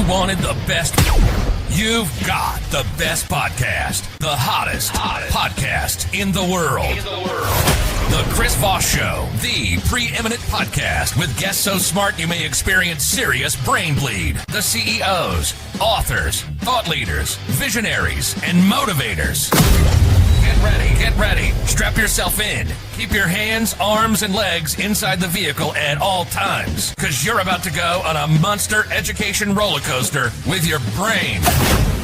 You wanted the best. You've got the best podcast, the hottest podcast in the world. The Chris Voss Show, the preeminent podcast with guests so smart you may experience serious brain bleed. The CEOs, authors, thought leaders, visionaries, and motivators. Get ready. Strap yourself in. Keep your hands, arms, and legs inside the vehicle at all times, because you're about to go on a monster education roller coaster with your brain.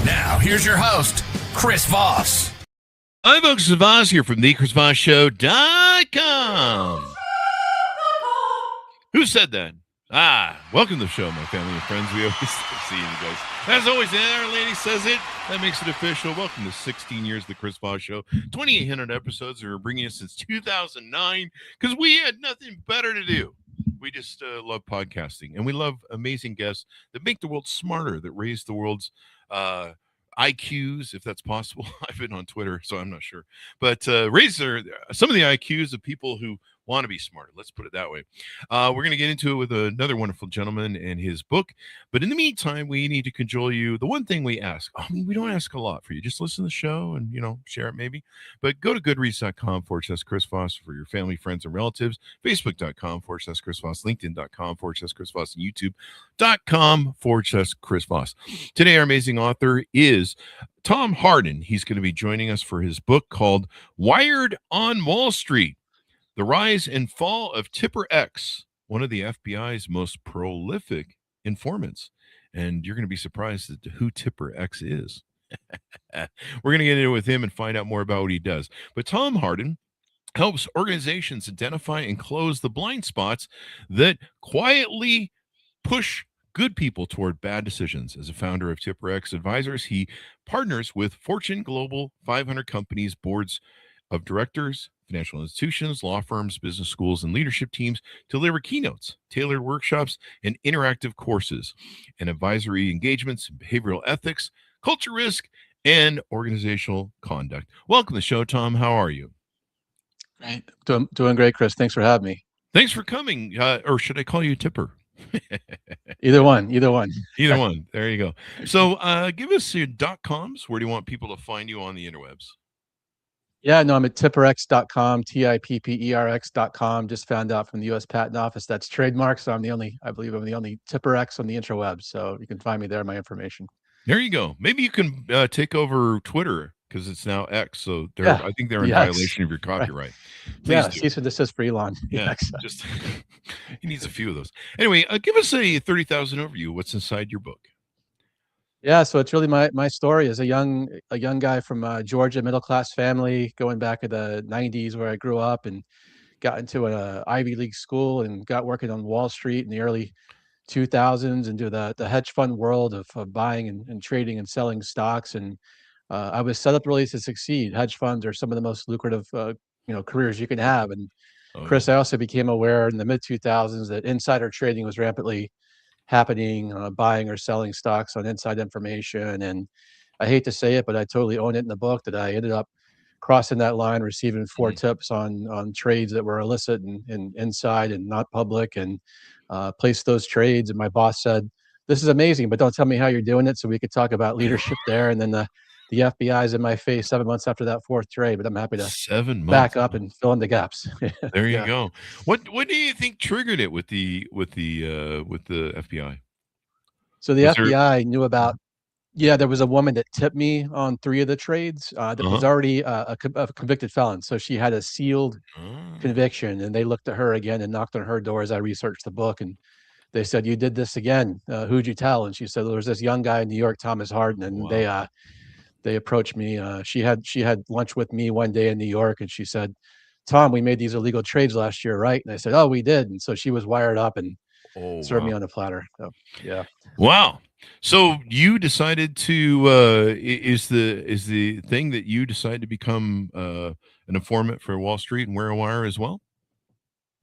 Now, here's your host, Chris Voss. Hi, folks. It's Voss here from theChrisVossShow.com. Who said that? Welcome to the show, my family and friends. We always love seeing you guys. As always, our lady says it. That makes it official. Welcome to 16 years of the Chris Voss Show. 2,800 episodes that we're bringing you since 2009 because we had nothing better to do. We just love podcasting, and we love amazing guests that make the world smarter, that raise the world's IQs, if that's possible. I've been on Twitter, so I'm not sure. But raise some of the IQs of people who want to be smarter. Let's put it that way. We're going to get into it with another wonderful gentleman and his book. But in the meantime, we need to cajole you. The one thing we ask, we don't ask a lot for you. Just listen to the show and, share it maybe. But go to goodreads.com/Chris Voss for your family, friends, and relatives. Facebook.com/Chris Voss. LinkedIn.com/Chris Voss. And YouTube.com/Chris Voss. Today, our amazing author is Tom Harden. He's going to be joining us for his book called Wired on Wall Street: The Rise and Fall of Tipper X, one of the FBI's most prolific informants. And you're going to be surprised at who Tipper X is. We're going to get into it with him and find out more about what he does. But Tom Harden helps organizations identify and close the blind spots that quietly push good people toward bad decisions. As a founder of Tipper X Advisors, he partners with Fortune Global 500 companies, boards of directors, financial institutions, law firms, business schools, and leadership teams to deliver keynotes, tailored workshops, and interactive courses, and advisory engagements, behavioral ethics, culture risk, and organizational conduct. Welcome to the show, Tom. How are you? Great. Doing great, Chris. Thanks for having me. Thanks for coming. Or should I call you Tipper? Either one. Either one. There you go. So give us your .coms. Where do you want people to find you on the interwebs? Yeah, no, I'm at tipperx.com, TIPPERX.com. Just found out from the U.S. Patent Office that's trademark, so I believe I'm the only TipperX on the intrawebs, so you can find me there, my information. There you go. Maybe you can take over Twitter, because it's now X, so I think they're in violation of your copyright. Right. Cease and desist for Elon. Yeah, just he needs a few of those. Anyway, give us a 30,000 overview. What's inside your book? Yeah, so it's really my story as a young guy from Georgia, middle class family, going back in the 90s where I grew up and got into an Ivy League school and got working on Wall Street in the early 2000s and do the hedge fund world of buying and trading and selling stocks. And I was set up really to succeed. Hedge funds are some of the most lucrative careers you can have. And Chris, I also became aware in the mid 2000s that insider trading was rampantly happening, buying or selling stocks on inside information. And I hate to say it, but I totally own it in the book that I ended up crossing that line, receiving 4 tips on trades that were illicit and inside and not public, and placed those trades. And my boss said, "This is amazing, but don't tell me how you're doing it." So we could talk about leadership there. And then the FBI's in my face 7 months after that 4th trade, but I'm happy to back up and fill in the gaps. There you go. What do you think triggered it with the FBI? So the FBI knew about. Yeah, there was a woman that tipped me on 3 of the trades that was already a convicted felon. So she had a sealed conviction, and they looked at her again and knocked on her door as I researched the book, and they said, "You did this again. Who'd you tell?" And she said, "There was this young guy in New York, Thomas Harden," and they approached me. She had lunch with me one day in New York, and she said, "Tom, we made these illegal trades last year, right?" And I said, "Oh, we did." And so she was wired up and served me on a platter. So, yeah. Wow. So you decided to is the thing that you decided to become an informant for Wall Street and wear a wire as well?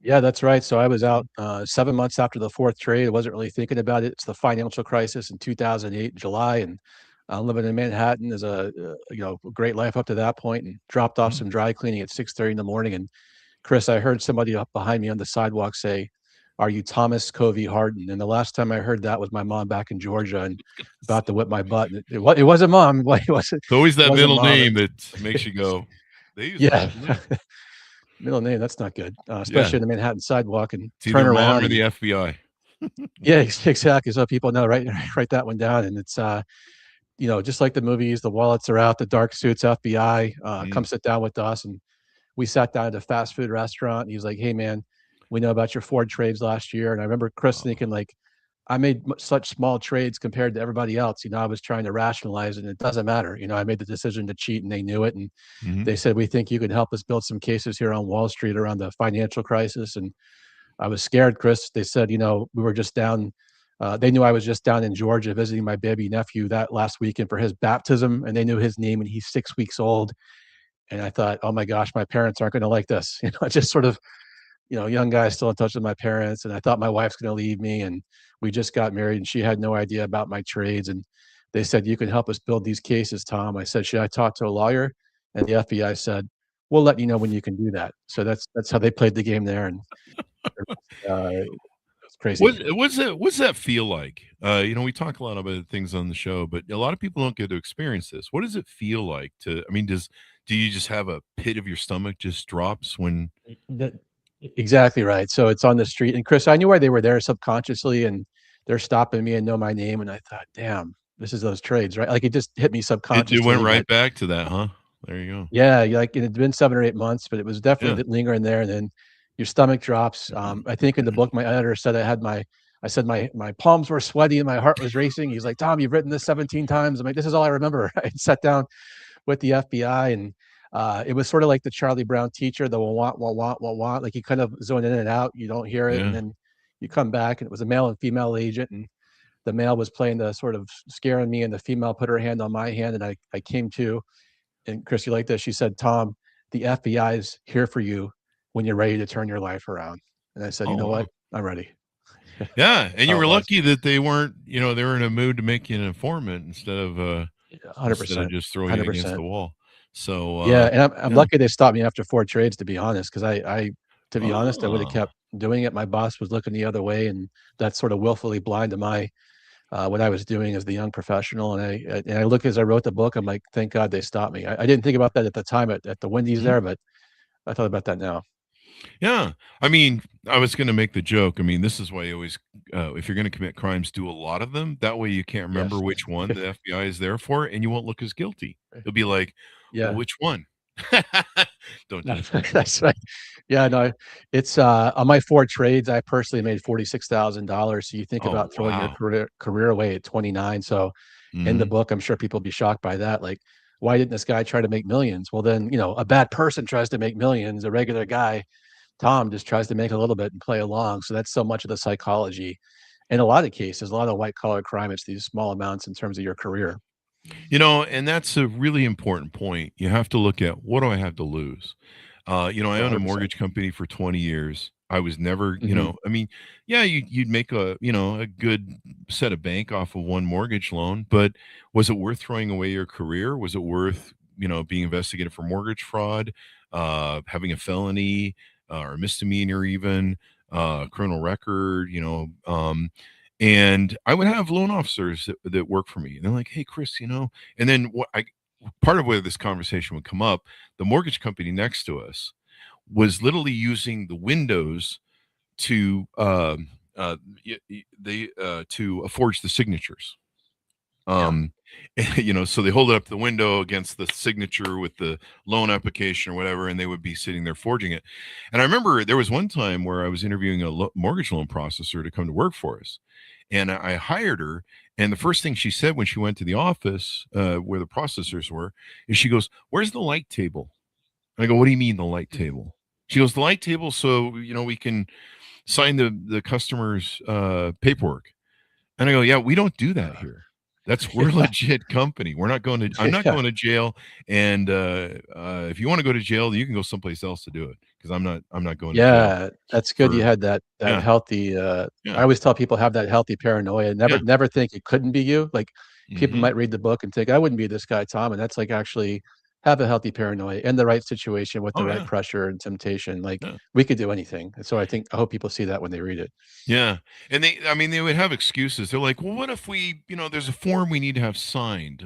Yeah, that's right. So I was out 7 months after the 4th trade. I wasn't really thinking about it. It's the financial crisis in 2008, July, and living in Manhattan is a great life up to that point, and dropped off some dry cleaning at 6:30 in the morning. And Chris, I heard somebody up behind me on the sidewalk say, "Are you Thomas Covey Harden?" And the last time I heard that was my mom back in Georgia and about to whip my butt. And it wasn't mom. It wasn't It's always it that wasn't middle mom. name that makes you go, "They use that Yeah. middle name." Middle name, that's not good, Yeah. especially in the Manhattan sidewalk and It's turn either mom around or and the FBI. yeah, exactly. So people know, right? Write that one down. And it's, just like the movies, the wallets are out, the dark suits, FBI, come Mm. sit down with us. And we sat down at a fast food restaurant. And he's like, "Hey, man, we know about your Ford trades last year." And I remember Chris Oh. thinking, like, I made such small trades compared to everybody else. I was trying to rationalize it. And it doesn't matter. I made the decision to cheat and they knew it. And Mhm. they said, "We think you can help us build some cases here on Wall Street around the financial crisis." And I was scared, Chris. They said, we were just down. They knew I was just down in Georgia visiting my baby nephew that last weekend for his baptism, and they knew his name, and he's 6 weeks old. And I thought, oh my gosh, my parents aren't going to like this. Just sort of, young guy still in touch with my parents, and I thought my wife's going to leave me. And we just got married, and she had no idea about my trades. And they said, "You can help us build these cases, Tom." I said, "Should I talk to a lawyer?" And the FBI said, "We'll let you know when you can do that." So that's how they played the game there, and it's crazy. What's that feel like? We talk a lot about things on the show, but a lot of people don't get to experience this. What does it feel like to? I mean, do you just have a pit of your stomach just drops when? That exactly right. So it's on the street, and Chris, I knew why they were there subconsciously, and they're stopping me and know my name, and I thought, "Damn, this is those trades," right? Like, it just hit me It went subconsciously, right but back to that, huh? There you go. yeah, it had been 7 or 8 months, but it was Yeah. definitely lingering there, and then your stomach drops. I think in the book, my editor said I said my palms were sweaty and my heart was racing. He's like, "Tom, you've written this 17 times." I'm like, "This is all I remember." I sat down with the FBI, and it was sort of like the Charlie Brown teacher, the want, like you kind of zone in and out, you don't hear it, and Yeah. then you come back, and it was a male and female agent, and the male was playing the sort of scaring me, and the female put her hand on my hand, and I came to, and Chris, you like this? She said, "Tom, the FBI is here for you when you're ready to turn your life around." And I said, "You Oh know wow. what? I'm ready." Yeah, and That's you how were it was. lucky that they weren't, they were in a mood to make you an informant instead of 100%, just throw you against 100%. the wall. So Yeah, and I'm yeah. lucky they stopped me after 4 trades, to be honest, 'cause to be honest, I would've Oh. kept doing it. My boss was looking the other way, and that's sort of willfully blind to what I was doing as the young professional, and I look as I wrote the book, I'm like, "Thank God they stopped me." I didn't think about that at the time at the Wendy's Mhm. there, but I thought about that now. Yeah. I mean, I was going to make the joke. I mean, this is why you always, if you're going to commit crimes, do a lot of them. That way you can't remember Yes. which one the FBI is there for and you won't look as guilty. It'll be like, well, Yeah. which one? Don't No, judge me. that's right. Yeah, no, it's, on my 4 trades, I personally made $46,000, so you think Oh, about throwing your wow. career away at 29. So in the Hmm. book, I'm sure people will be shocked by that, like, why didn't this guy try to make millions? Well, then, a bad person tries to make millions, a regular guy, Tom, just tries to make a little bit and play along, so that's so much of the psychology. In a lot of cases, a lot of white collar crime, it's these small amounts in terms of your career. And that's a really important point. You have to look at what do I have to lose? I owned a 100%. mortgage company for 20 years. I was never, Mhm. I mean, yeah, you'd make a good set of bank off of one mortgage loan, but was it worth throwing away your career? Was it worth, being investigated for mortgage fraud, having a felony, or a misdemeanor even, criminal record, and I would have loan officers that work for me. And they're like, "Hey, Chris, and then part of where this conversation would come up, the mortgage company next to us was literally using the windows to to forge the signatures. Yeah. Um, so they hold it up to the window against the signature with the loan application or whatever, and they would be sitting there forging it. And I remember there was one time where I was interviewing a mortgage loan processor to come to work for us, and I hired her. And the first thing she said when she went to the office where the processors were is she goes, "Where's the light table?" And I go, "What do you mean the light table?" She goes, "The light table, so we can sign the customer's paperwork." And I go, "Yeah, we don't do that Uh, here. We're a yeah, legit company. I'm not yeah. going to jail. And if you want to go to jail, you can go someplace else to do it because I'm not going to jail Yeah, that's good you for had that yeah, healthy, I yeah. always tell people have that healthy paranoia, Yeah. never think it couldn't be you, like, people Hmm. might read the book and think, "I wouldn't be this guy, Tom," and that's, like, actually have a healthy paranoia in the right situation with the Oh right yeah. pressure and temptation, like, Yeah. we could do anything. And so I hope people see that when they read it. Yeah. And I mean, they would have excuses. They're like, well, what if there's a form we need to have signed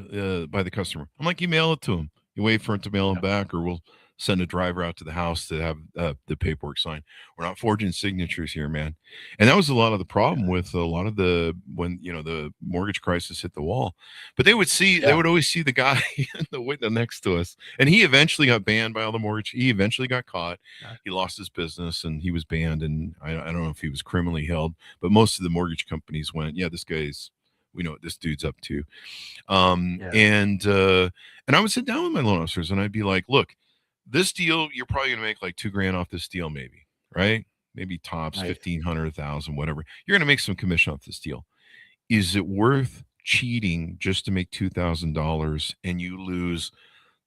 by the customer? I'm like, you mail it to them. You wait for it to mail it Yeah. back, or we'll send a driver out to the house to have the paperwork signed. We're not forging signatures here, man. And that was a lot of the problem with a lot of when, the mortgage crisis hit the wall. But they Yeah. would always see the guy in the window next to us. And he eventually got banned by all the mortgage. He eventually got caught. Yeah. He lost his business and he was banned. And I don't know if he was criminally held, but most of the mortgage companies went, yeah, we know what this dude's up to. Yeah. And I would sit down with my loan officers and I'd be like, look, this deal, you're probably going to make like $2,000 off this deal, maybe, right? Maybe tops Right. 1,500, 1,000, whatever. You're going to make some commission off this deal. Is it worth cheating just to make $2,000 and you lose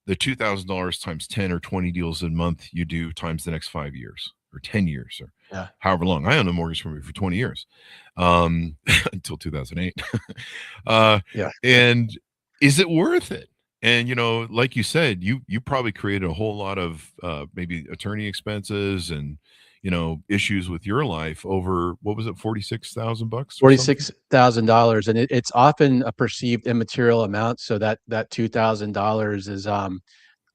the $2,000 times 10 or 20 deals a month you do times the next 5 years or 10 years or Yeah. however long? I owned a mortgage company for 20 years until 2008. Yeah. And is it worth it? And, like you said, you probably created a whole lot of maybe attorney expenses and, issues with your life over, what was it, $46,000 or something? $46,000, and it's often a perceived immaterial amount. So that $2,000 is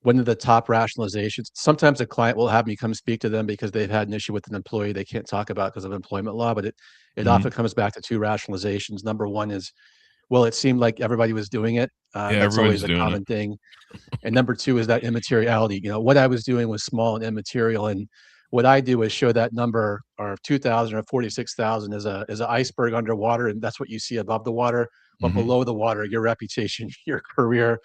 one of the top rationalizations. Sometimes a client will have me come speak to them because they've had an issue with an employee they can't talk about because of employment law, but it Mhm. often comes back to two rationalizations. Number one is, well, it seemed like everybody was doing it. Yeah, That's always everybody's a doing it. common thing. And number two is that immateriality. What I was doing was small and immaterial. And what I do is show that number or 2,000 or 46,000 is an iceberg underwater. And that's what you see above the water. But Mhm. below the water, your reputation, your career,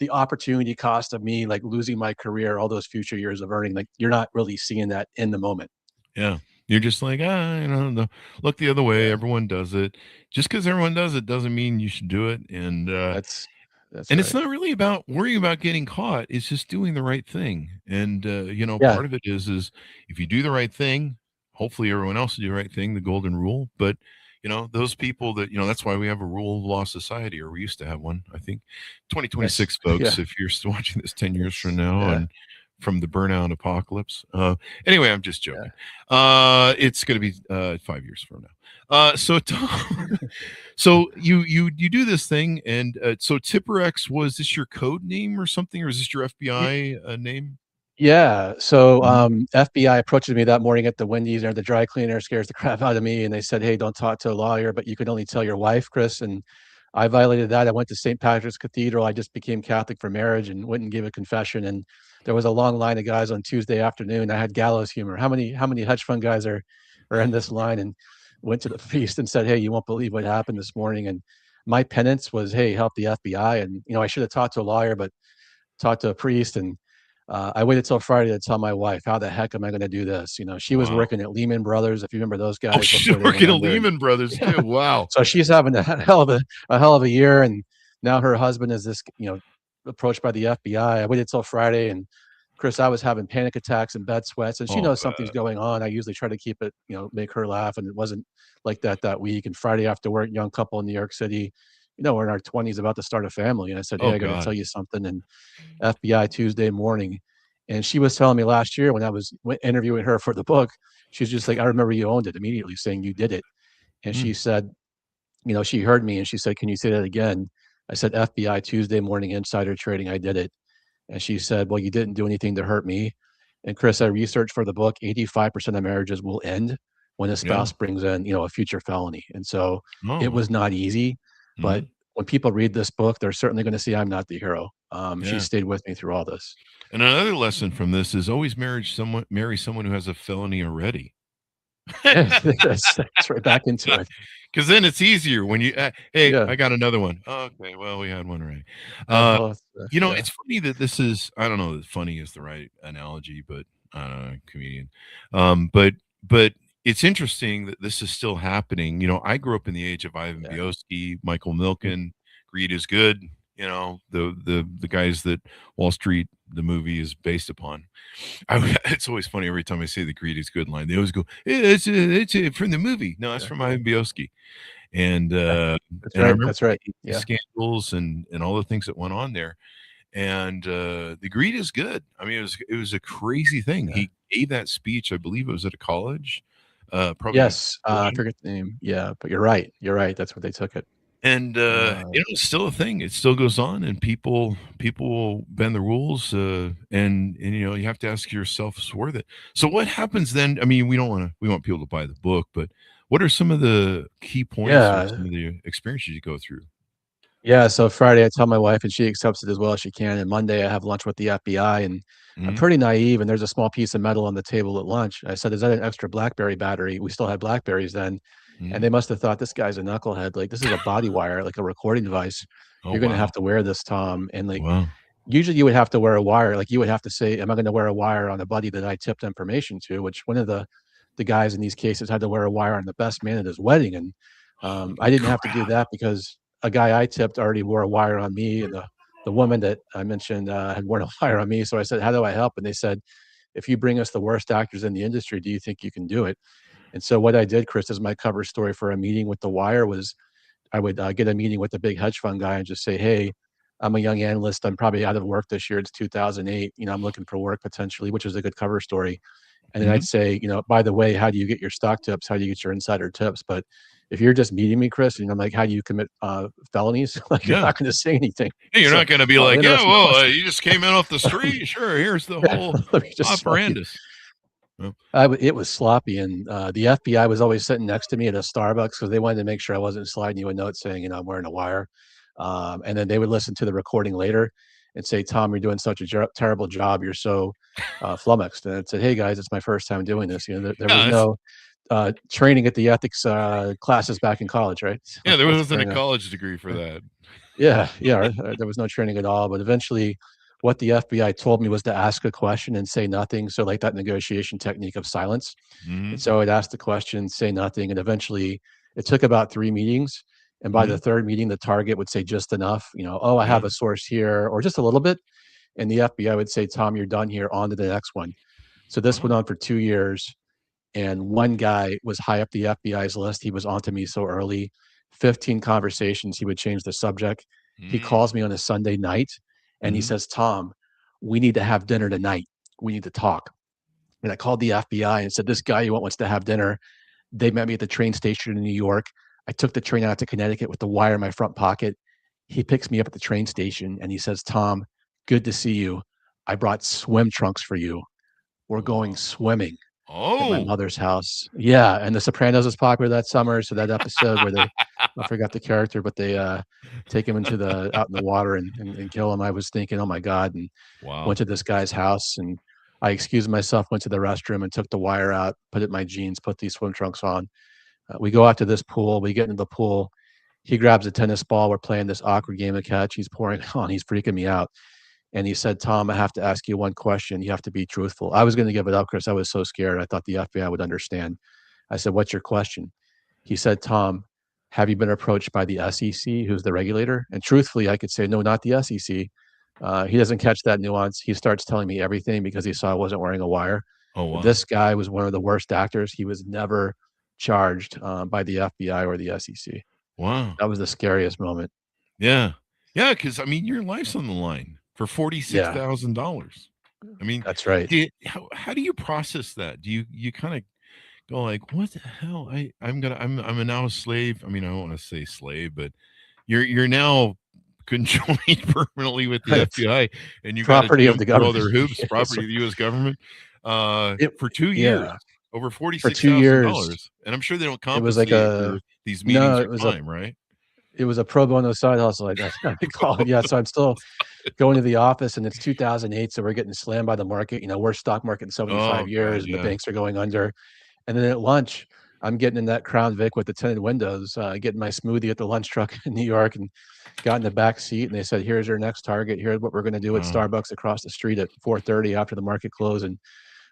the opportunity cost of me like losing my career, all those future years of earning, like you're not really seeing that in the moment. Yeah. You're just like, look the other way. Yeah, Everyone does it. Just because everyone does it doesn't mean you should do it. that's that's And it's right. not really about worrying about getting caught. It's just doing the right thing. And Yeah. part of it is if you do the right thing, hopefully everyone else will do the right thing, the golden rule. But those people that, that's why we have a rule of law society, or we used to have one, I think. Yes. 2026, folks, Yeah. if you're still watching this 10 years from now Yeah. and from the burnout apocalypse. Anyway, I'm just Yeah. joking. It's gonna be 5 years from now. So Tom, so you do this thing, and so Tipperex, was this your code name or something, or is this your FBI name? Yeah. So, Mhm. FBI approaches me that morning at the Wendy's or the dry cleaner, scares the crap out of me, and they said, "Hey, don't talk to a lawyer, but you can only tell your wife, Chris." And I violated that. I went to St. Patrick's Cathedral. I just became Catholic for marriage and went and gave a confession. And there was a long line of guys on Tuesday afternoon. I had gallows humor. How many hedge fund guys are in this line? And went to the priest and said, "Hey, you won't believe what happened this morning." And my penance was, "Hey, help the FBI." And I should have talked to a lawyer, but talked to a priest. And I waited till Friday to tell my wife, "How the heck am I gonna do this?" She was Wow. working at Lehman Brothers, if you remember those Oh, guys she's before they went working at under, and Lehman Brothers yeah. too. Wow. So she's having a hell of a year, and now her husband is approached by the FBI. I waited till Friday, and Chris, I was having panic attacks and bed sweats, and she Oh, knows something's going on. I usually try to keep it, make her laugh, and it wasn't like that week. And Friday after work, young couple in New York City, we're in our 20s about to start a family, and I said, "Hey, oh I gotta God. tell you something." And FBI Tuesday morning. And she was telling me last year when I was interviewing her for the book, she's just like, "I remember you owned it," immediately saying you did it. And Hmm. she said, she heard me and she said, "Can you say that again?" I said, "FBI Tuesday morning insider trading. I did it." And she said, "Well, you didn't do anything to hurt me." And Chris, I researched for the book, 85% of marriages will end when a Yeah. spouse brings in, a future felony. And so Oh it was well. not easy, but Hmm. when people read this book, they're certainly going to see I'm not the hero. She Yeah. stayed with me through all this. And another lesson from this is always marry someone who has a felony already. Yeah, that's right back into it. Because then it's easier when you, hey, Yeah. I got another one. Okay, well, we had one already. Yeah, Uh, well, yeah, it's funny that this is, I don't know if funny is the right analogy, but I don't know, comedian. But it's interesting that this is still happening. I grew up in the age of Ivan yeah, Biosky, Michael mm, Milken, Greed is Good, the guys that Wall Street, the movie is based upon. It's always funny every time I say the Greed is Good line. They always go, it's from the movie. No, that's yeah, from Ivan Biosky. And yeah. uh, That's and I right, remember that's right. these Yeah, scandals and all the things that went on there. and the greed is good. I mean, it was a crazy thing. Yeah. He gave that speech, I believe it was at a college, probably. Yes, I forget the name. Yeah, but you're right. You're right. That's what they took it. And it's still a thing. It still goes on, and people will bend the rules. And you have to ask yourself, is it worth it? So what happens then? I mean, we want people to buy the book, but what are some of the key points or Yeah. some of the experiences you go through? Yeah, so Friday I tell my wife and she accepts it as well as she can, and Monday I have lunch with the FBI, and I'm Hmm. pretty naive, and there's a small piece of metal on the table at lunch. I said, "Is that an extra BlackBerry battery?" We still had BlackBerries then, and Hmm. they must have thought, "This guy's a knucklehead, like, this is a body wire, like a recording device. Oh You're gonna wow, have to wear this, Tom," and, like, wow, usually you would have to wear a wire, like, you would have to say, "Am I gonna wear a wire on a buddy that I tipped information to?" Which one of the guys in these cases had to wear a wire on the best man at his wedding, and, I holy didn't have to do crap! that because a guy I tipped already wore a wire on me, and the woman that I mentioned, had worn a wire on me, so I said, "How do I help?" And they said, "If you bring us the worst actors in the industry, do you think you can do it?" And so what I did, Chris, as my cover story for a meeting with the wire was I would, get a meeting with the big hedge fund guy and just say, "Hey, I'm a young analyst. I'm probably out of work this year. It's 2008. I'm looking for work potentially," which is a good cover story. And then I'd Hmm. say, "By the way, how do you get your stock tips? How do you get your insider tips?" But if you're just meeting me, Chris, and I'm like, "How do you commit felonies?" Like, you're Yeah. not going to say anything. Hey, you're So, not going to be oh, like, yeah, interesting well, question. you just came in off the street. Sure, here's the Yeah, whole let me just tell you. operandus. Oh, It was sloppy, and the FBI was always sitting next to me at a Starbucks because they wanted to make sure I wasn't sliding you a note saying, I'm wearing a wire. And then they would listen to the recording later and say, "Tom, you're doing such a terrible job. You're so flummoxed." And I said, "Hey guys, it's my first time doing this. There was yeah, it's, no training at the ethics classes back in college, right?" So yeah. There I wasn't wasn't a wearing a college degree for that. yeah, yeah, there was no training at all, but eventually what the FBI told me was to ask a question and say nothing, so, like, that negotiation technique of silence, and Hmm. so I'd ask the question, say nothing, and eventually it took about 3 meetings, and by the Hmm. 3rd meeting, the target would say just enough, "Oh, I Yeah. have a source here," or just a little bit, and the FBI would say, "Tom, you're done here, on to the next one." So this went Wow. on for 2 years, and one guy was high up the FBI's list. He was onto me so early. 15 conversations, he would change the subject. He Mm-hmm. calls me on a Sunday night and he says, "Tom, we need to have dinner tonight. We need to talk." And I called the FBI and said, "This guy you want wants to have dinner." They met me at the train station in New York. I took the train out to Connecticut with the wire in my front pocket. He picks me up at the train station and he says, "Tom, good to see you. I brought swim trunks for you. We're going Wow. swimming." At my Oh. mother's house. Yeah, and The Sopranos was popular that summer, so that episode where they I forgot the character, but they, take him into the out in the water and kill him, I was thinking, "Oh my god," and went Wow. to this guy's house, and I excused myself, went to the restroom, and took the wire out, put it in my jeans, put these swim trunks on. We go out to this pool, we get into the pool, he grabs a tennis ball, we're playing this awkward game of catch, he's pouring it on, he's freaking me out. And he said, "Tom, I have to ask you one question. You have to be truthful." I was going to give it up, Chris. I was so scared. I thought the FBI would understand. I said, "What's your question?" He said, "Tom, have you been approached by the SEC, who's the regulator?" And truthfully, I could say, "No, not the SEC." He doesn't catch that nuance. He starts telling me everything because he saw I wasn't wearing a wire. Oh wow. This guy was one of the worst actors. He was never charged by the FBI or the SEC. Wow. That was the scariest moment. Yeah. Yeah, because I mean your life's on the line for Yeah, $46,000. I mean, that's right. how do you process that? Do you kind of go like, what the hell? I'm a now a slave. I mean, I don't want to say slave, but you're now conjoined permanently with the It's FBI and you got to property of jump the through all government. their hoops, Yes. property of the US government, It for 2 years, yeah. over For 2 years, $46,000. And I'm sure they don't it was like compensate a for these no, meetings or time, right? it was a pro bono side hustle, I call it, yeah, so I'm still going to the office, and it's 2008, so we're getting slammed by the market, worst stock market in 75 Oh god, years, and the yeah. banks are going under, and then at lunch, I'm getting in that Crown Vic with the tinted windows, getting my smoothie at the lunch truck in New York, and got in the back seat, and they said, "Here's your next target. Here's what we're gonna do at Wow. Starbucks across the street at 4:30 after the market closed," and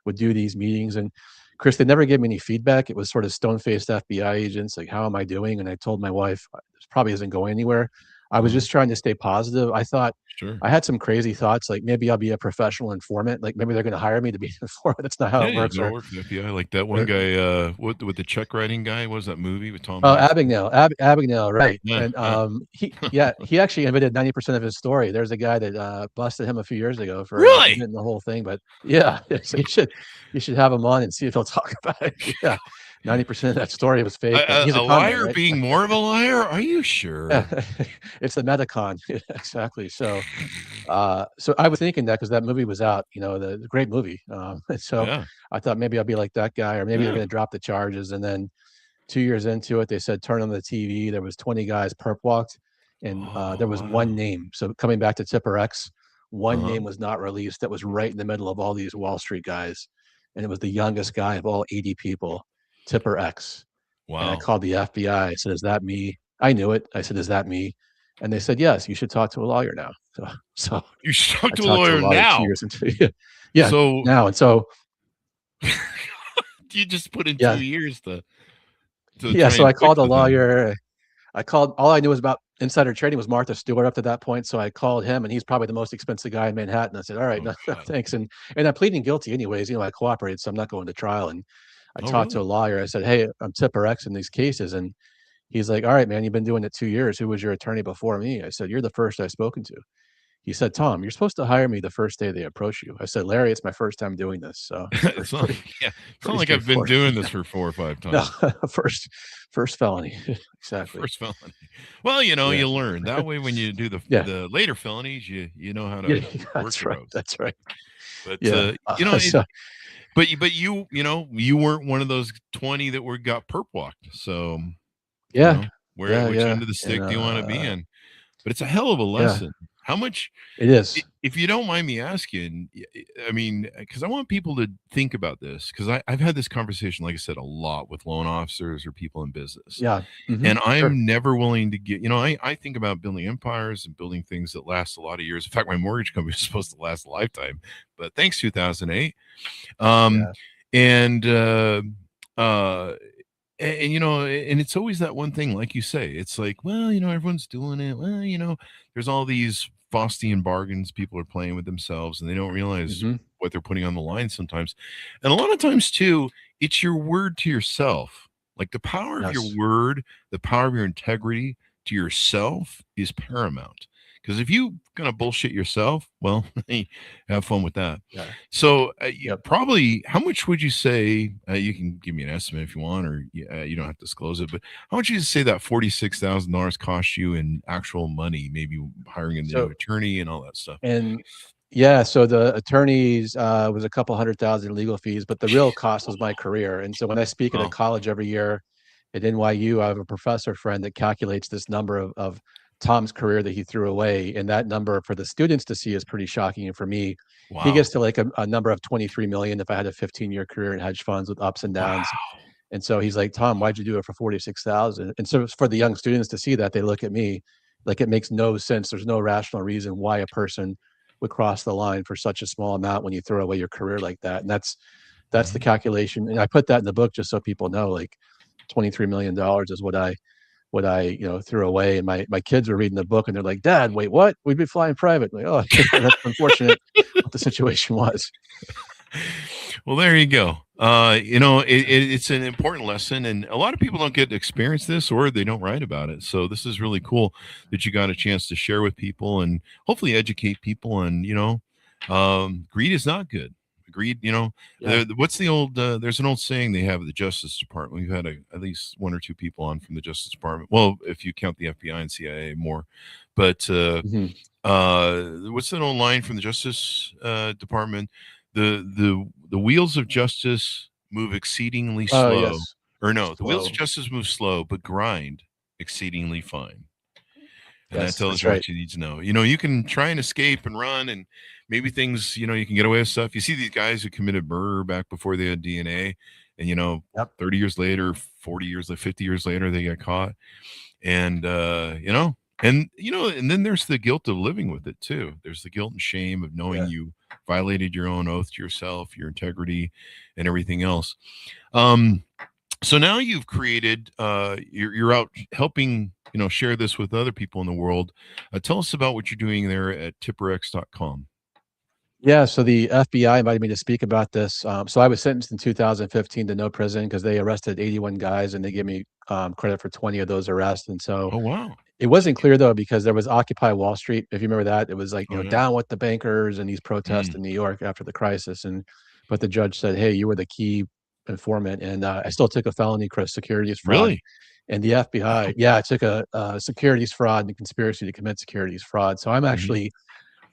would do these meetings. And Chris, they never gave me any feedback. It was sort of stone faced FBI agents, like, "How am I doing?" And I told my wife, "This probably isn't going anywhere." I was just trying to stay positive. I thought Sure. I had some crazy thoughts, like maybe I'll be a professional informant. Like maybe they're going to hire me to be an informant. That's not how Yeah, it you works. go to work for the FBI, like that one Or guy, with the check writing guy. What was that movie with Tom Oh, Hanks? Abagnale, right, Yeah, and, yeah. he actually admitted 90% of his story. There's a guy that, busted him a few years ago for, Really? admitting the whole thing, but yeah, so you should have him on and see if he'll talk about it. Yeah, 90% of that story was fake, but he's A a con man, liar right? being more of a liar? Are you Yeah, sure? it's the Metacon. Yeah, exactly, so I was thinking that because that movie was out, the great movie, and so Yeah, I thought maybe I'll be like that guy, or maybe they're yeah. gonna drop the charges, and then 2 years into it, they said, "Turn on the TV." There was 20 guys perp walked, and, Oh, there was wow. one name. So coming back to Tipper X, one Uh-huh. name was not released that was right in the middle of all these Wall Street guys, and it was the youngest guy of all 80 people, Tipper X. And I Wow. called the FBI. I said, "Is that me?" I knew it. I said, "Is that me?" And they said, "Yes, you should talk to a lawyer now." So You should talk I to a talked to a lawyer lawyer 2 now. years into it. Yeah, So now, and so you just put in 2 yeah. years to Yeah, try so and I fix called a the thing. lawyer. I called all I knew was about insider trading was Martha Stewart up to that point, so I called him, and he's probably the most expensive guy in Manhattan. I said, "Alright, Oh, no, no, God. thanks," and I'm pleading guilty anyways, I cooperated, so I'm not going to trial, and I Oh, talked to a really? lawyer. I said, "Hey, I'm Tipper X in these cases," and he's like, "Alright, man, you've been doing it 2 years. Who was your attorney before me?" I said, "You're the first I've spoken to." He said, "Tom, you're supposed to hire me the first day they approach you." I said, "Larry, it's my first time doing this, so it's It's not yeah, it's not pretty like I've been straightforward." doing this for 4 or 5 No, times. first first felony. Exactly. First felony. Well, Yeah. you learn. That way when you do Yeah. the later felonies, you know how Yeah, to work that's the right, ropes. that's right. But, Yeah, it so you weren't one of those 20 that were got perp walked. So, you yeah, know, where yeah, which yeah, end of the and, stick do you wanna be in? But it's a hell of a yeah, lesson. How much it is. if you don't mind me asking, I mean, because I want people to think about this, because I've had this conversation, like I said, a lot with loan officers or people in business. Yeah, mhm, And sure. I'm never willing to get, I think about building empires and building things that last a lot of years. In fact, my mortgage company is supposed to last a lifetime, but thanks 2008. Um, Yeah, and uh, and it's always that one thing, like you say, it's like, well, everyone's doing it. Well, there's all these Faustian bargains people are playing with themselves, and they don't realize mhm, what they're putting on the line sometimes. And a lot of times, too, it's your word to yourself. Like the power of your yes, word, the power of your integrity to yourself is paramount. Because if you gonna bullshit yourself, well, have fun with that. yeah, So, yep. probably, how much would you say? You can give me an estimate if you want, or you don't have to disclose it. But how much would you say that $46,000 cost you in actual money? Maybe hiring a new So attorney and all that stuff. and yeah, so the attorneys, was a couple 100,000 in legal fees, but the real cost was my career, and so when I speak at a Oh, college every year at NYU, I have a professor friend that calculates this number of Tom's career that he threw away, and that number for the students to see is pretty shocking, and for me, he gets wow, to, like, a number of 23,000,000 if I had a 15-year career in hedge funds with ups and downs, wow. and so he's like, "Tom, why'd you do it for 46,000?" And so for the young students to see that, they look at me like it makes no sense. There's no rational reason why a person would cross the line for such a small amount when you throw away your career like that. And that's the Mhm. calculation. And I put that in the book just so people know, like $23 million is what I threw away. And my kids were reading the book and they're like, "Dad, wait, what? We'd be flying private." I'm like, oh, yeah, that's unfortunate what the situation was. Well, there you go. It's an important lesson, and a lot of people don't get to experience this, or they don't write about it. So this is really cool that you got a chance to share with people and hopefully educate people. And greed is not good. Greed, Yeah. what's the old? There's an old saying they have at the Justice Department. We've had at least one or two people on from the Justice Department. Well, if you count the FBI and CIA, more. But Mhm. what's that old line from the Justice Department? The wheels of justice move exceedingly Oh, slow, yes. or no, the wheels of Slow. justice move slow, but grind exceedingly fine. And that Yes, tells that's you right. what you need to know. You can try and escape and run, and maybe things, you can get away with stuff. You see these guys who committed murder back before they had DNA, and 30 years later, 40 years later, 50 years later, they get caught. And and then there's the guilt of living with it too. There's the guilt and shame of knowing Yeah. you violated your own oath to yourself, your integrity, and everything else. um So now you've created, you're out helping, share this with other people in the world. Tell us about what you're doing there at tipperx.com. Yeah, so the FBI invited me to speak about this. So I was sentenced in 2015 to no prison because they arrested 81 guys and they gave me credit for 20 of those arrests. And so Oh, wow. it wasn't clear though because there was Occupy Wall Street. If you remember that, it was like Oh, yeah. down with the bankers and these protests Mm. in New York after the crisis. And but the judge said, "Hey, you were the key informant," and I still took a felony, Chris, securities fraud. Really? And the FBI, Wow. yeah, I took a securities fraud and conspiracy to commit securities fraud. So I'm Hmm. actually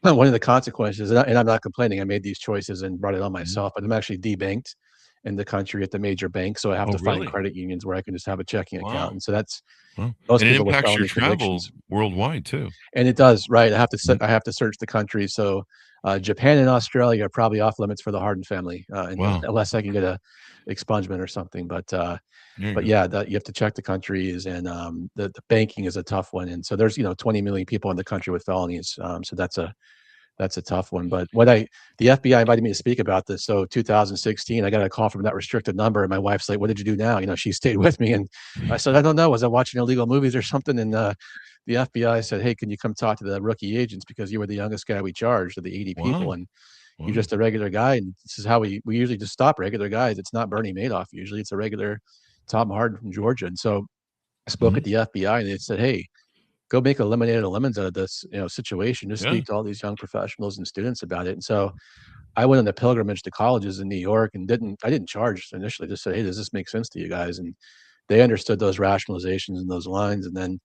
one of the consequences, and I'm not complaining, I made these choices and brought it on Hmm. myself, but I'm actually debanked in the country at the major bank, so I have Oh, to find really? credit unions where I can just have a checking account, Wow. and so that's Wow. most And it people with impacts your felony travel convictions. worldwide too. And it does, right, Mhm. I have to search the country, so, Japan and Australia are probably off limits for the Harden family, Wow. unless I can get a expungement or something, There you but go. yeah, that you have to check the countries and, the banking is a tough one, and so there's, 20 million people in the country with felonies, so that's a tough one, but the FBI invited me to speak about this, so 2016, I got a call from that restricted number, and my wife's like, "What did you do now?" She stayed with me, and I said, "I don't know, was I watching illegal movies or something?" And, the FBI said, "Hey, can you come talk to the rookie agents because you were the youngest guy we charged of the 80 people, Wow. and you're Wow. just a regular guy, and this is how we usually just stop regular guys. It's not Bernie Madoff usually, it's a regular Tom Harden from Georgia." And so I spoke Hmm. at the FBI, and they said, "Hey, go make a lemonade and lemons out of this, situation. Just Yeah. speak to all these young professionals and students about it." And so I went on a pilgrimage to colleges in New York and I didn't charge initially, just said, "Hey, does this make sense to you guys?" And they understood those rationalizations and those lines. And then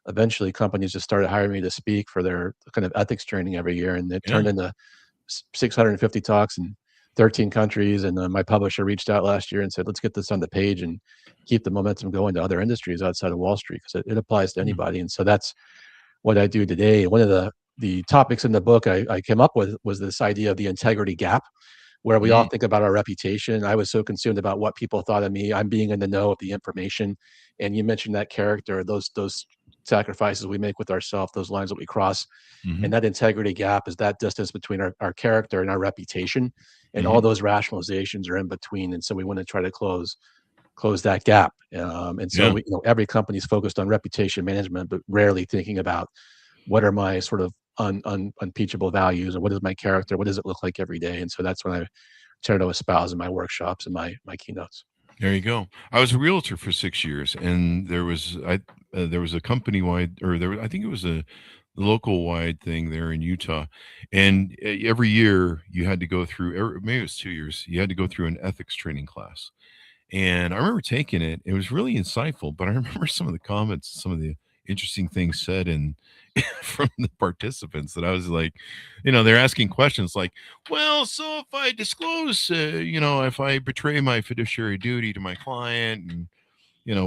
eventually companies just started hiring me to speak for their kind of ethics training every year. And it Yeah. turned into 650 talks in 13 countries. And my publisher reached out last year and said, "Let's get this on the page and keep the momentum going to other industries outside of Wall Street because it applies to Yeah. anybody." And so that's what I do today. One of the topics in the book I came up with was this idea of the integrity gap, where we all Mm. think about our reputation. I was so consumed about what people thought of me. I'm being in the know of the information. And you mentioned that character, those sacrifices we make with ourselves, those lines that we cross. Hmm. And that integrity gap is that distance between our character and our reputation. And all Hmm. those rationalizations are in between. And so we want to try to close that gap. And so Yeah. every company's focused on reputation management, but rarely thinking about what are my sort of unimpeachable values, or what is my character? What does it look like every day? And so that's when I try to espouse in my workshops and my keynotes. There you go. I was a realtor for 6 years, and there was a company wide, or I think it was a local wide thing there in Utah, and every year you had to go through. Maybe it was 2 years. You had to go through an ethics training class, and I remember taking it. It was really insightful, but I remember some of the comments, some of the interesting things said and from the participants that I was like, they're asking questions like, well, so if I disclose, if I betray my fiduciary duty to my client and,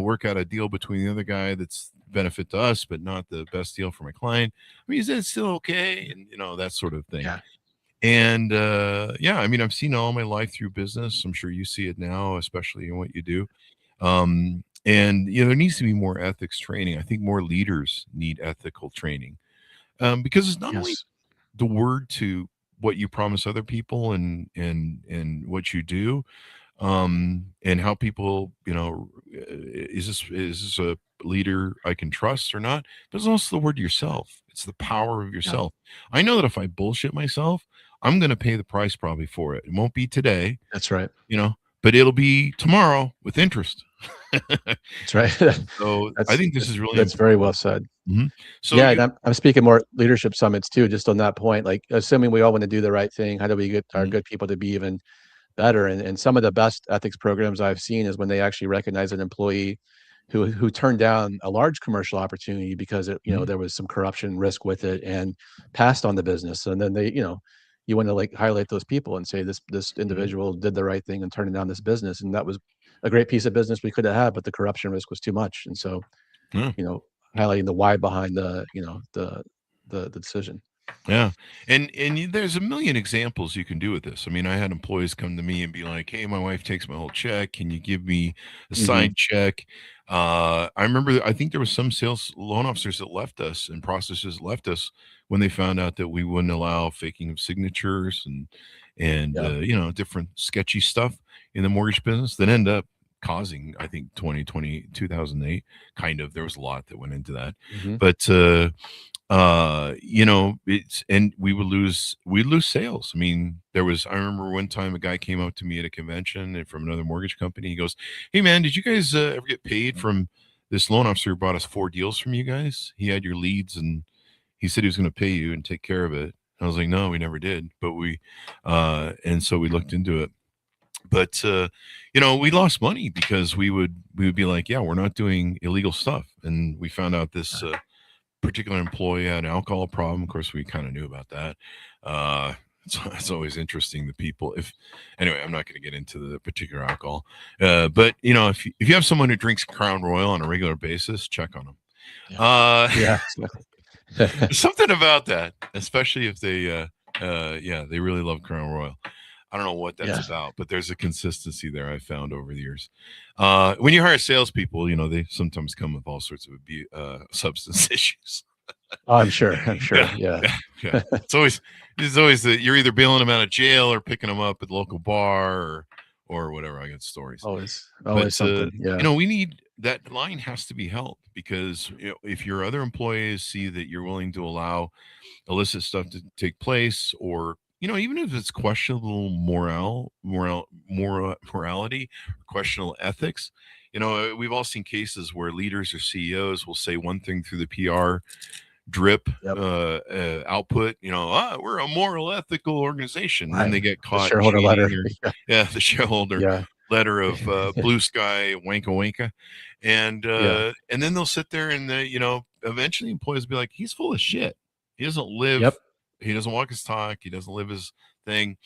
work out a deal between the other guy that's benefit to us, but not the best deal for my client, I mean, is that still okay? And, that sort of thing. Yeah. And yeah, I mean, I've seen it all my life through business. I'm sure you see it now, especially in what you do. And there needs to be more ethics training. I think more leaders need ethical training, because it's not only Yes. the word to what you promise other people and what you do, and how people, is this a leader I can trust or not? But it's also the word yourself. It's the power of Yeah. yourself. I know that if I bullshit myself, I'm going to pay the price probably for it. It won't be today, That's right. you know, but it'll be tomorrow with interest. That's right. So I think this is really That's very important. well said. Mhm. So Yeah, you, and I'm speaking more leadership summits too, just on that point. Like, assuming we all want to do the right thing, how do we get our mhm, good people to be even better? And some of the best ethics programs I've seen is when they actually recognize an employee who turned down a large commercial opportunity because mhm, there was some corruption risk with it and passed on the business. And then you want to like highlight those people and say this mhm. individual did the right thing and turning down this business. And that was a great piece of business we could have had, but the corruption risk was too much. And so, Yeah. you know, highlighting the why behind the decision. Yeah, and there's a million examples you can do with this. I mean, I had employees come to me and be like, "Hey, my wife takes my whole check. Can you give me a Mhm. side check?" I remember, I think there was some sales loan officers that left us and processors that left us when they found out that we wouldn't allow faking of signatures and Yeah. different sketchy stuff in the mortgage business that end up causing, I think, 2008, kind of. There was a lot that went into that. Mhm. But it's, and we lose sales. I mean, I remember one time a guy came up to me at a convention and from another mortgage company. He goes, "Hey man, did you guys ever get paid from this loan officer who brought us 4 deals from you guys? He had your leads and he said he was going to pay you and take care of it." I was like, "No, we never did." But and so we looked into it. But we lost money because we would be like, "Yeah, we're not doing illegal stuff." And we found out this particular employee had an alcohol problem. Of course, we kind of knew about that. It's always interesting the people. If anyway, I'm not going to get into the particular alcohol, but if you have someone who drinks Crown Royal on a regular basis, check on them. Yeah. Uh, Yeah. there's something about that, especially if they really love Crown Royal. I don't know what that's Yeah. about, but there's a consistency there I found over the years. When you hire salespeople, they sometimes come with all sorts of substance issues. Oh, I'm sure. I'm sure. Yeah, Yeah. yeah. It's always that you're either bailing them out of jail or picking them up at the local bar or whatever. I got stories, Always but something. Yeah. we need that line has to be held because if your other employees see that you're willing to allow illicit stuff to take place, or even if it's questionable morality, or questionable ethics. We've all seen cases where leaders or CEOs will say one thing through the PR drip Yep. output, we're a moral, ethical organization, and then Right. they get The caught shareholder letter. cheating, or the shareholder Yeah. letter of blue sky wanka wanka, Yeah. and then they'll sit there and eventually employees will be like, he's full of shit. He doesn't live. Yep. He doesn't walk his talk. He doesn't live his thing.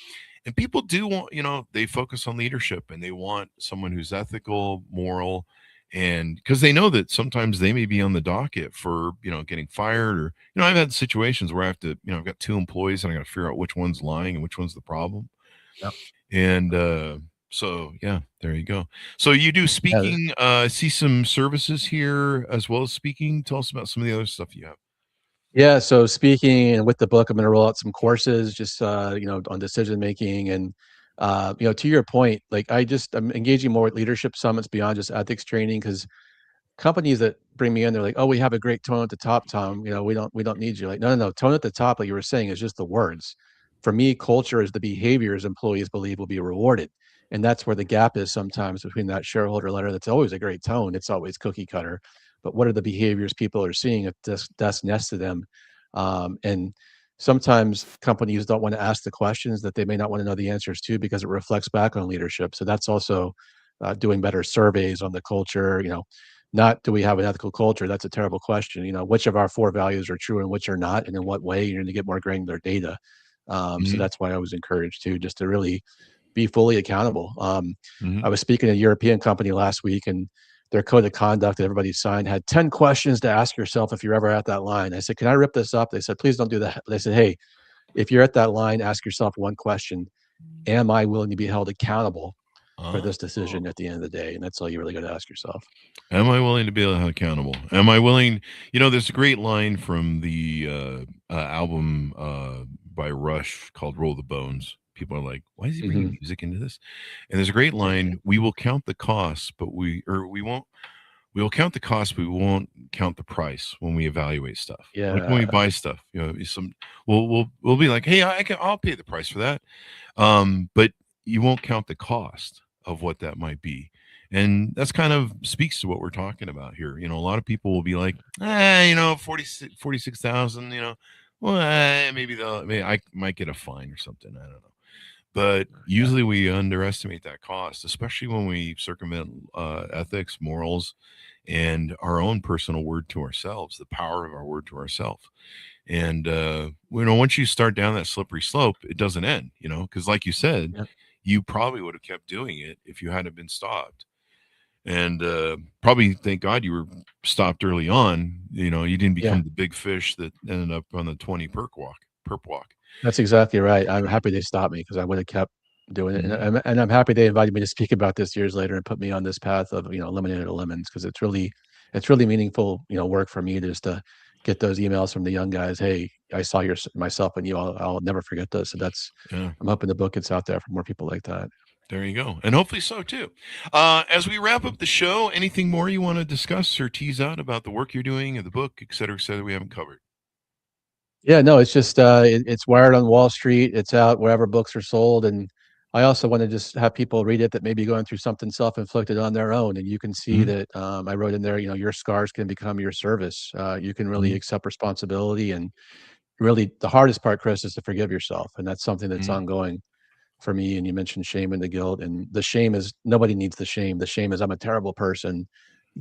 And people do want, they focus on leadership and they want someone who's ethical, moral, and because they know that sometimes they may be on the docket for, getting fired, or, I've had situations where I have to, I've got 2 employees and I got to figure out which one's lying and which one's the problem. Yep. And so, yeah, there you go. So you do Yeah. speaking, see some services here as well as speaking. Tell us about some of the other stuff you have. Yeah. So speaking and with the book, I'm going to roll out some courses just, on decision making and, to your point, like I'm engaging more with leadership summits beyond just ethics training because companies that bring me in, they're like, "Oh, we have a great tone at the top, Tom. We don't need you." Like, no, no, no. Tone at the top, like you were saying, is just the words. For me, culture is the behaviors employees believe will be rewarded, and that's where the gap is sometimes between that shareholder letter. That's always a great tone. It's always cookie cutter, but what are the behaviors people are seeing at this desk next to them? And sometimes companies don't want to ask the questions that they may not want to know the answers to because it reflects back on leadership. So that's also doing better surveys on the culture. Not do we have an ethical culture? That's a terrible question. Which of our 4 values are true and which are not, and in what way? You're going to get more granular data. So Hmm. that's why I was encouraged to just to really be fully accountable. Hmm. I was speaking to a European company last week, and their code of conduct that everybody signed had 10 questions to ask yourself if you're ever at that line. I said, "Can I rip this up?" They said, "Please don't do that." They said, "Hey, if you're at that line, ask yourself one question: Am I willing to be held accountable for this decision Oh. at the end of the day?" And that's all you really got to ask yourself. Am I willing to be held accountable? Am I willing? There's a great line from the album by Rush called "Roll the Bones." People are like, "Why is he bringing Hmm. music into this?" And there's a great line: "We will count the costs, but we won't. We will count the cost, but we won't count the price when we evaluate stuff. Like when we Yeah. buy stuff, we'll be like, hey, I'll pay the price for that, but you won't count the cost of what that might be." And that's kind of speaks to what we're talking about here. A lot of people will be like, 46,000, well, maybe I might get a fine or something. I don't know. But Yeah. usually we underestimate that cost, especially when we circumvent ethics, morals, and our own personal word to ourselves, the power of our word to ourselves. And once you start down that slippery slope, it doesn't end. Because like you said, Yeah. you probably would have kept doing it if you hadn't been stopped. And probably thank God you were stopped early on. You didn't Yeah. become the big fish that ended up on the 20 perp walk. That's exactly right. I'm happy they stopped me because I would have kept doing it, and Mhm. I'm happy they invited me to speak about this years later and put me on this path of, eliminating the lemons because it's really meaningful, work for me just to get those emails from the young guys. "Hey, I saw myself in you. I'll never forget this." So Yeah. I'm hoping the book gets out there for more people like that. There you go. And hopefully so too. As we wrap up the show, anything more you want to discuss or tease out about the work you're doing or the book, et cetera, we haven't covered? Yeah, no, it's just it's Wired on Wall Street. It's out wherever books are sold, and I also want to just have people read it that may be going through something self-inflicted on their own, and you can see Mhm. that I wrote in there, your scars can become your service. You can really Mhm. accept responsibility, and really the hardest part, Chris, is to forgive yourself, and that's something that's Mhm. ongoing for me. And you mentioned shame and the guilt, and the shame is nobody needs the shame. The shame is I'm a terrible person.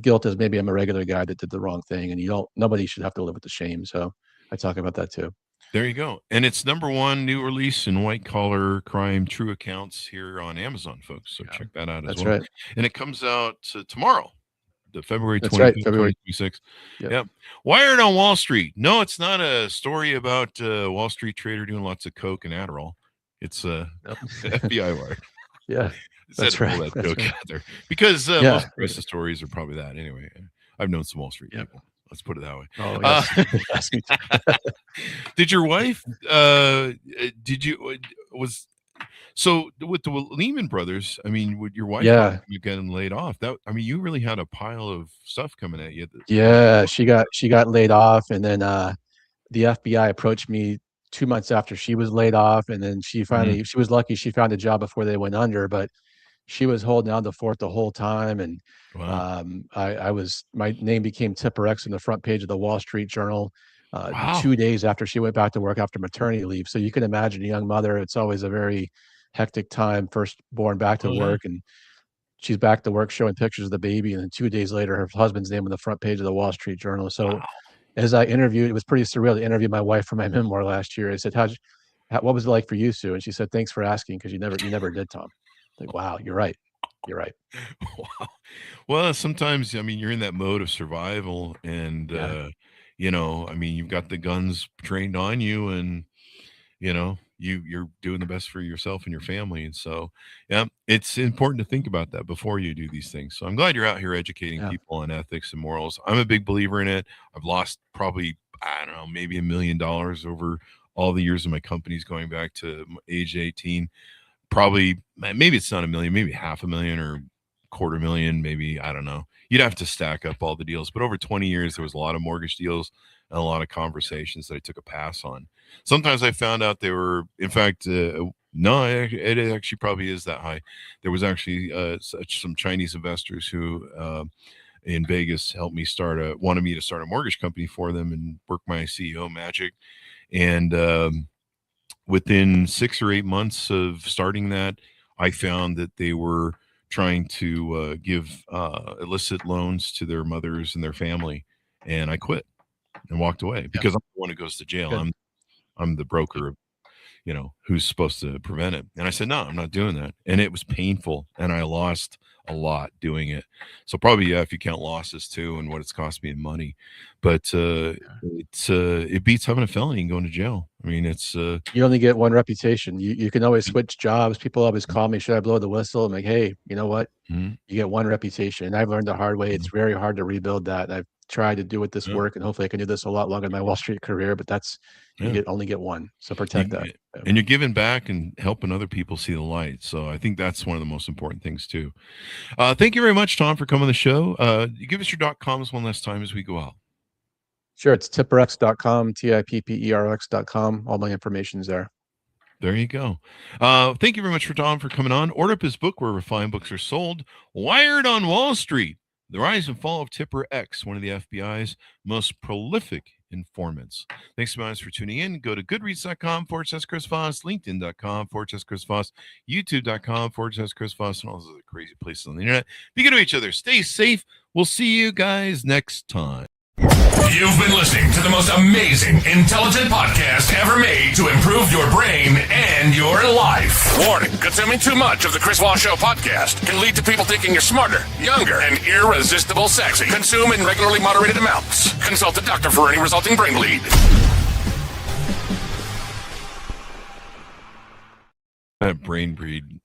Guilt is maybe I'm a regular guy that did the wrong thing, and nobody should have to live with the shame. So I talk about that too. There you go. And it's #1 new release in white collar crime true accounts here on Amazon, folks. So Yeah, check that out as that's well. right. And it comes out tomorrow, the February That's right. 25th, February. 2026. Yep. Yep. Wired on Wall Street. No, it's not a story about a Wall Street trader doing lots of coke and Adderall. It's Yep. FBI Wired. Yeah, Just had that's to pull right. that That's joke right. out there because Yeah. most of the rest of the stories are probably that anyway. I've known some Wall Street Yep. people. Let's put it that way. Oh Uh, yes. Yes, me too. did your wife? Did you was so with the Lehman Brothers? I mean, with your wife, Yeah. you getting laid off? That I mean, you really had a pile of stuff coming at you. Yeah. She got laid off, and then the FBI approached me 2 months after she was laid off, and then Mhm. she was lucky she found a job before they went under, but she was holding down the fort the whole time. And Wow. my name became Tipper X on the front page of the Wall Street Journal Wow. 2 days after she went back to work after maternity leave. So you can imagine a young mother. It's always a very hectic time, first born back to Oh yeah. work, and she's back to work showing pictures of the baby, and then 2 days later, her husband's name on the front page of the Wall Street Journal. So Wow. as I interviewed, it was pretty surreal to interview my wife for my memoir last year. I said, what was it like for you, Sue?" And she said, "Thanks for asking, because you never did, Tom." Like, wow, you're right. You're right. Wow. Well, sometimes I mean you're in that mode of survival, and Yeah. I mean you've got the guns trained on you, and you're doing the best for yourself and your family. And so yeah, it's important to think about that before you do these things. So I'm glad you're out here educating Yeah. people on ethics and morals. I'm a big believer in it. I've lost probably, I don't know, maybe $1 million over all the years of my companies going back to age 18. Probably, maybe it's not a million, maybe 500,000 or 250,000, maybe, I don't know. You'd have to stack up all the deals, but over 20 years there was a lot of mortgage deals and a lot of conversations that I took a pass on. Sometimes I found out they were, in fact, no, it actually probably is that high. There was actually some Chinese investors who in Vegas helped me wanted me to start a mortgage company for them and work my CEO magic. And within 6 or 8 months of starting that, I found that they were trying to give illicit loans to their mothers and their family, and I quit and walked away Yeah. because I'm the one who goes to jail. Good. I'm the broker, who's supposed to prevent it. And I said, no, I'm not doing that. And it was painful, and I lost a lot doing it. So probably, yeah, if you count losses too and what it's cost me in money, but it beats having a felony and going to jail. I mean, it's You only get one reputation. You can always switch jobs. People always call me, "Should I blow the whistle?" I'm like, "Hey, you know what? Mhm. You get one reputation." And I've learned the hard way. It's very hard to rebuild that. And I've tried to do it this Yeah, work, and hopefully I can do this a lot longer in my Wall Street career, but you yeah. only get one. So You protect can that. get, Yeah. and you're giving back and helping other people see the light. So I think that's one of the most important things too. Thank you very much, Tom, for coming on the show. You give us your .coms one last time as we go out. Sure, it's tipperx.com, tipperx.com. All my information's there. There you go. Thank you very much for Tom for coming on. Order up his book wherever fine books are sold. Wired on Wall Street: The Rise and Fall of Tipper X, one of the FBI's most prolific informants. Thanks so much for tuning in. Go to goodreads.com/Chris Voss, LinkedIn.com/Chris Voss, YouTube.com/Chris Voss, and all those other crazy places on the internet. Be good to each other. Stay safe. We'll see you guys next time. You've been listening to the most amazing, intelligent podcast ever made to improve your brain and your life. Warning, consuming too much of the Chris Voss Show podcast can lead to people thinking you're smarter, younger, and irresistible sexy. Consume in regularly moderated amounts. Consult a doctor for any resulting brain bleed. Brain bleed.